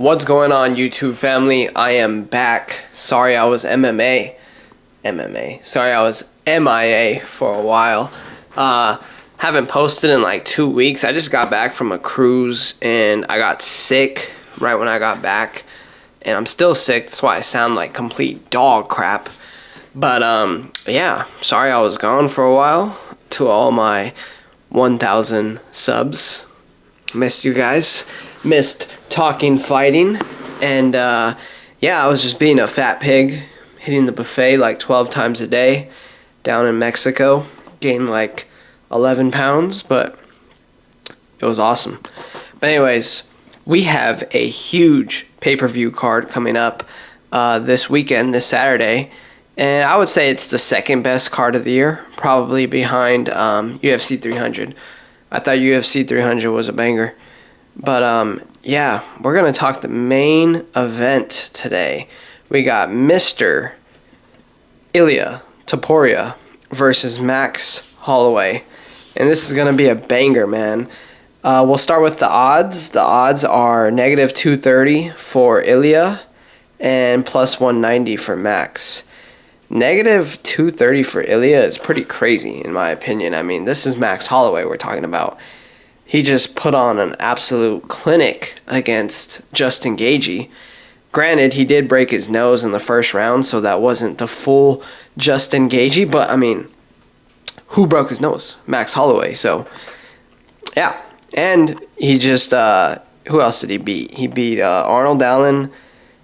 What's going on, YouTube family? I am back. Sorry I was Sorry I was MIA for a while. Haven't posted in like 2 weeks. I just got back from a cruise and I got sick right when I got back. And I'm still sick. That's why I sound like complete dog crap. But yeah, sorry I was gone for a while. To all my 1,000 subs. Missed you guys. Missed talking, fighting. And yeah, I was just being a fat pig, hitting the buffet like 12 times a day down in Mexico. Gained like 11 pounds, but it was awesome. But anyways, we have a huge pay-per-view card coming up this weekend, this Saturday. And I would say it's the second best card of the year, probably behind UFC 300. I thought UFC 300 was a banger. But yeah, we're going to talk the main event today. We got Mr. Ilia Topuria versus Max Holloway. And this is going to be a banger, man. We'll start with the odds. The odds are negative 230 for Ilia and plus 190 for Max. Negative 230 for Ilia is pretty crazy, in my opinion. I mean, this is Max Holloway we're talking about. He just put on an absolute clinic against Justin Gaethje. Granted, he did break his nose in the first round, so that wasn't the full Justin Gaethje. But, I mean, who broke his nose? Max Holloway. So, yeah. And he just, who else did he beat? He beat Arnold Allen.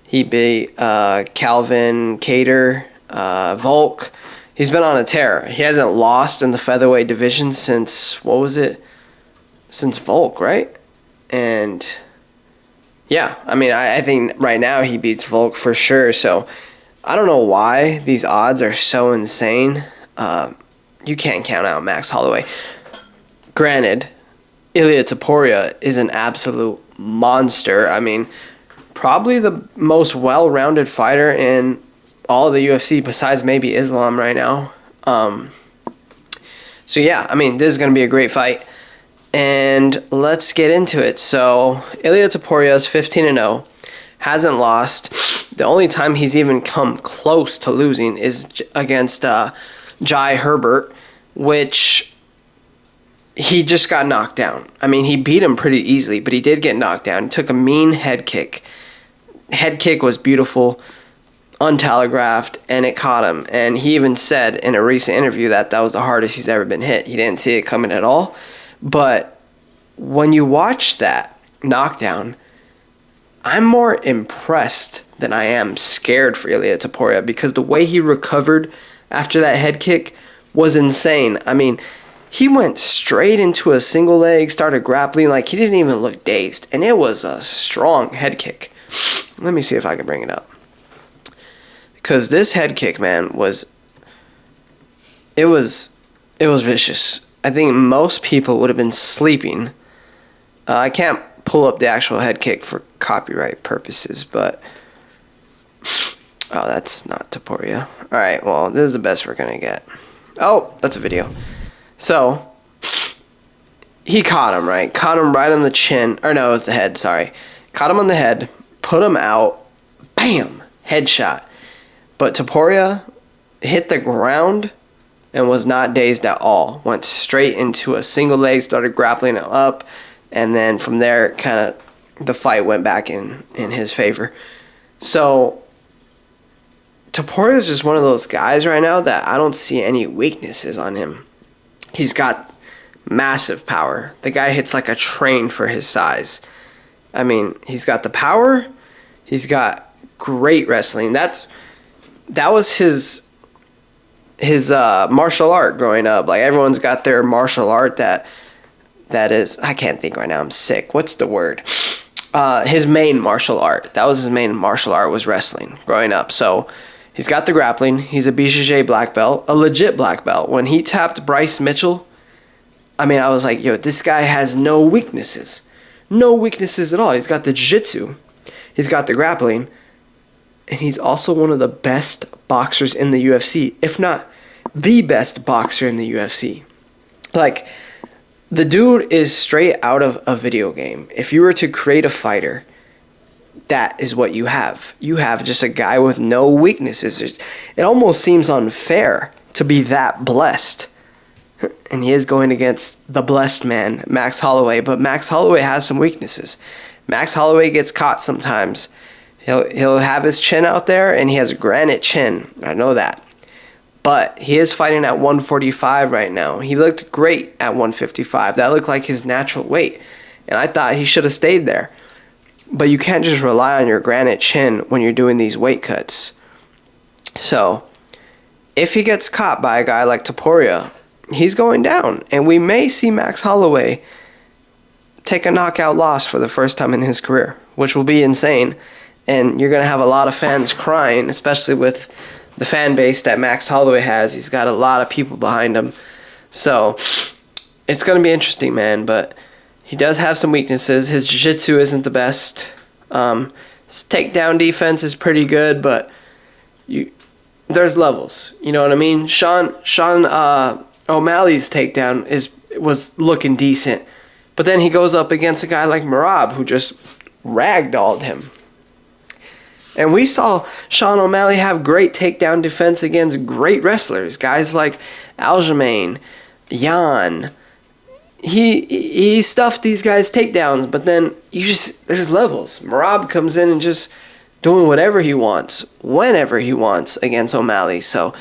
He beat Calvin Kattar. Volk. He's been on a tear. He hasn't lost in the featherweight division since, what was it? Since Volk, right? And yeah, I mean, I think right now he beats Volk for sure. So I don't know why these odds are so insane. You can't count out Max Holloway. Granted, Ilia Topuria is an absolute monster. I mean, probably the most well-rounded fighter in all of the UFC besides maybe Islam right now. So yeah, I mean, this is going to be a great fight. And let's get into it. So Ilia Topuria is 15-0, hasn't lost. The only time he's even come close to losing is against Jai Herbert, which he just got knocked down. I mean, he beat him pretty easily, but he did get knocked down. He took a mean head kick. Head kick was beautiful, untelegraphed, and it caught him. And he even said in a recent interview that that was the hardest he's ever been hit. He didn't see it coming at all. But when you watch that knockdown, I'm more impressed than I am scared for Ilia Topuria, because the way he recovered after that head kick was insane. I mean, he went straight into a single leg, started grappling like he didn't even look dazed. And it was a strong head kick. Let me see if I can bring it up. Because this head kick, man, was vicious. I think most people would have been sleeping. I can't pull up the actual head kick for copyright purposes, but oh, that's not Topuria. All right, well, this is the best we're gonna get. Oh, that's a video. So he caught him, right? Caught him right on the chin, or no, it was the head. Sorry, caught him on the head, put him out, bam, headshot. But Topuria hit the ground and was not dazed at all. Went straight into a single leg, started grappling him up, and then from there, kind of the fight went back in his favor. So Topuria is just one of those guys right now that I don't see any weaknesses on him. He's got massive power. The guy hits like a train for his size. I mean, he's got the power. He's got great wrestling. That was his martial art growing up. Like, everyone's got their martial art that is, I can't think right now, I'm sick. What's the word? His main martial art. That was his main martial art, was wrestling growing up. So he's got the grappling. He's a BJJ black belt, a legit black belt. When he tapped Bryce Mitchell, I mean, I was like, yo, this guy has no weaknesses. No weaknesses at all. He's got the jiu-jitsu. He's got the grappling. And he's also one of the best boxers in the UFC, if not the best boxer in the UFC. Like, the dude is straight out of a video game. If you were to create a fighter, that is what you have. You have just a guy with no weaknesses. It almost seems unfair to be that blessed. And he is going against the blessed man, Max Halloway. But Max Halloway has some weaknesses. Max Halloway gets caught sometimes. He'll have his chin out there, and he has a granite chin. I know that. But he is fighting at 145 right now. He looked great at 155. That looked like his natural weight. And I thought he should have stayed there. But you can't just rely on your granite chin when you're doing these weight cuts. So, if he gets caught by a guy like Topuria, he's going down. And we may see Max Halloway take a knockout loss for the first time in his career, which will be insane. And you're going to have a lot of fans crying, especially with the fan base that Max Halloway has. He's got a lot of people behind him. So, it's going to be interesting, man. But he does have some weaknesses. His jiu-jitsu isn't the best. His takedown defense is pretty good, but there's levels. You know what I mean? Sean O'Malley's takedown was looking decent. But then he goes up against a guy like Merab, who just ragdolled him. And we saw Sean O'Malley have great takedown defense against great wrestlers. Guys like Aljamain, Jan. He stuffed these guys' takedowns, but then there's levels. Merab comes in and just doing whatever he wants, whenever he wants against O'Malley. So,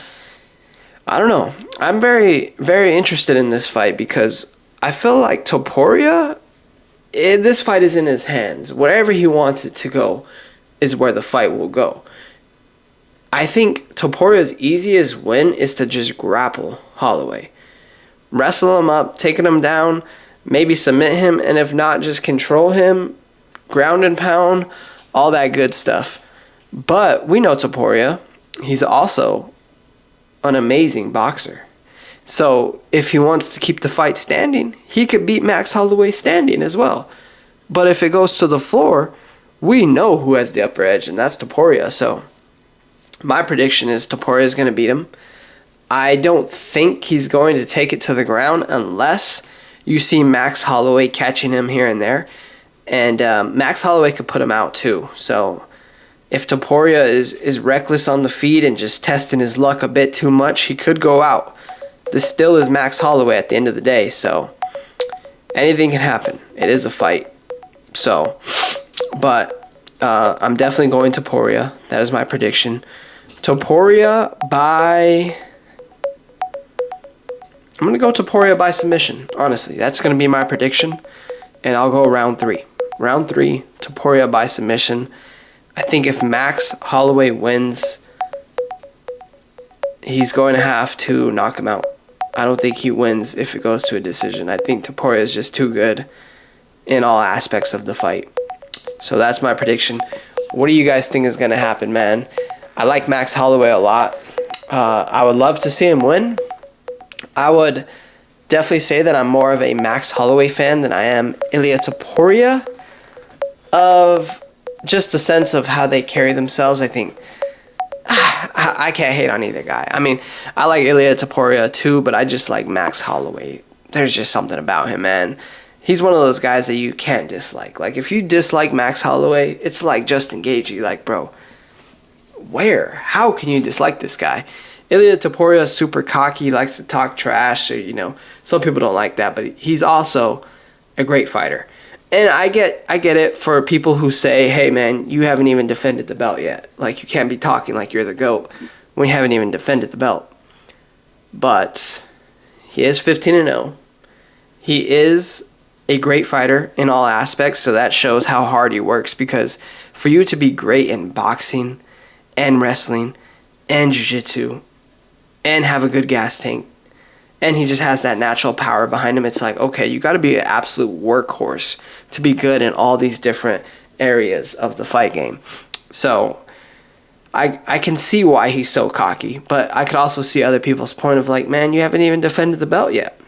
I don't know. I'm very, very interested in this fight because I feel like Topuria, this fight is in his hands. Wherever he wants it to go is where the fight will go. I think Topuria's easiest win is to just grapple Halloway. Wrestle him up, taking him down, maybe submit him, and if not, just control him, ground and pound, all that good stuff. But we know Topuria, he's also an amazing boxer. So if he wants to keep the fight standing, he could beat Max Halloway standing as well. But if it goes to the floor, we know who has the upper edge, and that's Topuria. So my prediction is Topuria is going to beat him. I don't think he's going to take it to the ground unless you see Max Halloway catching him here and there. And Max Halloway could put him out too. So if Topuria is reckless on the feet and just testing his luck a bit too much, he could go out. This still is Max Halloway at the end of the day. So anything can happen. It is a fight. So, but I'm definitely going Topuria. That is my prediction. Topuria by... I'm going to go Topuria by submission, honestly. That's going to be my prediction, and I'll go round 3. Round 3, Topuria by submission. I think if Max Halloway wins, he's going to have to knock him out. I don't think he wins if it goes to a decision. I think Topuria is just too good in all aspects of the fight. So that's my prediction. What do you guys think is going to happen, man? I like Max Halloway a lot. I would love to see him win. I would definitely say that I'm more of a Max Halloway fan than I am Ilia Topuria, of just a sense of how they carry themselves. I think I can't hate on either guy. I mean, I like Ilia Topuria too, but I just like Max Halloway. There's just something about him, man. He's one of those guys that you can't dislike. Like, if you dislike Max Halloway, it's like Justin Gaethje. Like, bro, how can you dislike this guy? Ilia Topuria is super cocky, likes to talk trash. So, some people don't like that, but he's also a great fighter. And I get it for people who say, hey, man, you haven't even defended the belt yet. Like, you can't be talking like you're the GOAT when you haven't even defended the belt. But he is 15-0. He is a great fighter in all aspects, so that shows how hard he works, because for you to be great in boxing and wrestling and jiu-jitsu and have a good gas tank, and he just has that natural power behind him, it's like, okay, you got to be an absolute workhorse to be good in all these different areas of the fight game. So I can see why he's so cocky, but I could also see other people's point of like, man, you haven't even defended the belt yet.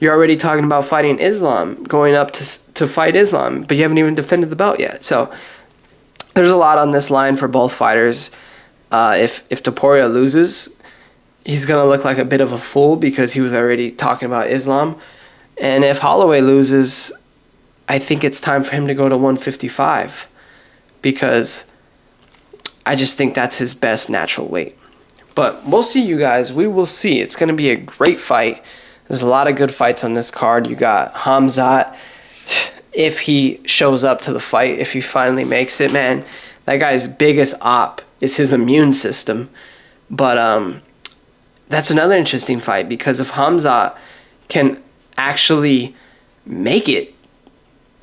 You're already talking about fighting Islam, going up to fight Islam, but you haven't even defended the belt yet. So there's a lot on this line for both fighters. If Topuria loses, he's going to look like a bit of a fool because he was already talking about Islam. And if Halloway loses, I think it's time for him to go to 155. because I just think that's his best natural weight. But we'll see, you guys. We will see. It's going to be a great fight. There's a lot of good fights on this card. You got Hamzat, if he shows up to the fight, if he finally makes it, man. That guy's biggest op is his immune system. But that's another interesting fight, because if Hamzat can actually make it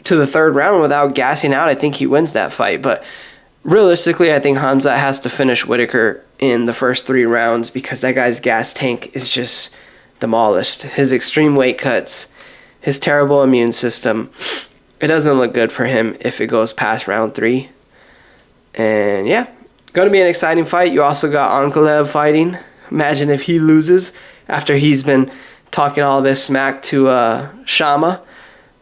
to the third round without gassing out, I think he wins that fight. But realistically, I think Hamzat has to finish Whitaker in the first 3 rounds, because that guy's gas tank is just demolished. His extreme weight cuts, his terrible immune system, it doesn't look good for him if it goes past round 3. And yeah, going to be an exciting fight. You also got Ankalaev fighting. Imagine if he loses after he's been talking all this smack to Shama.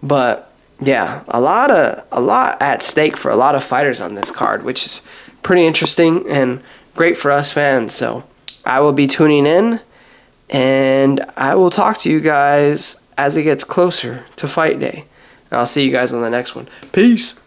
But yeah, a lot at stake for a lot of fighters on this card, which is pretty interesting and great for us fans. So I will be tuning in, and I will talk to you guys as it gets closer to fight day. And I'll see you guys on the next one. Peace.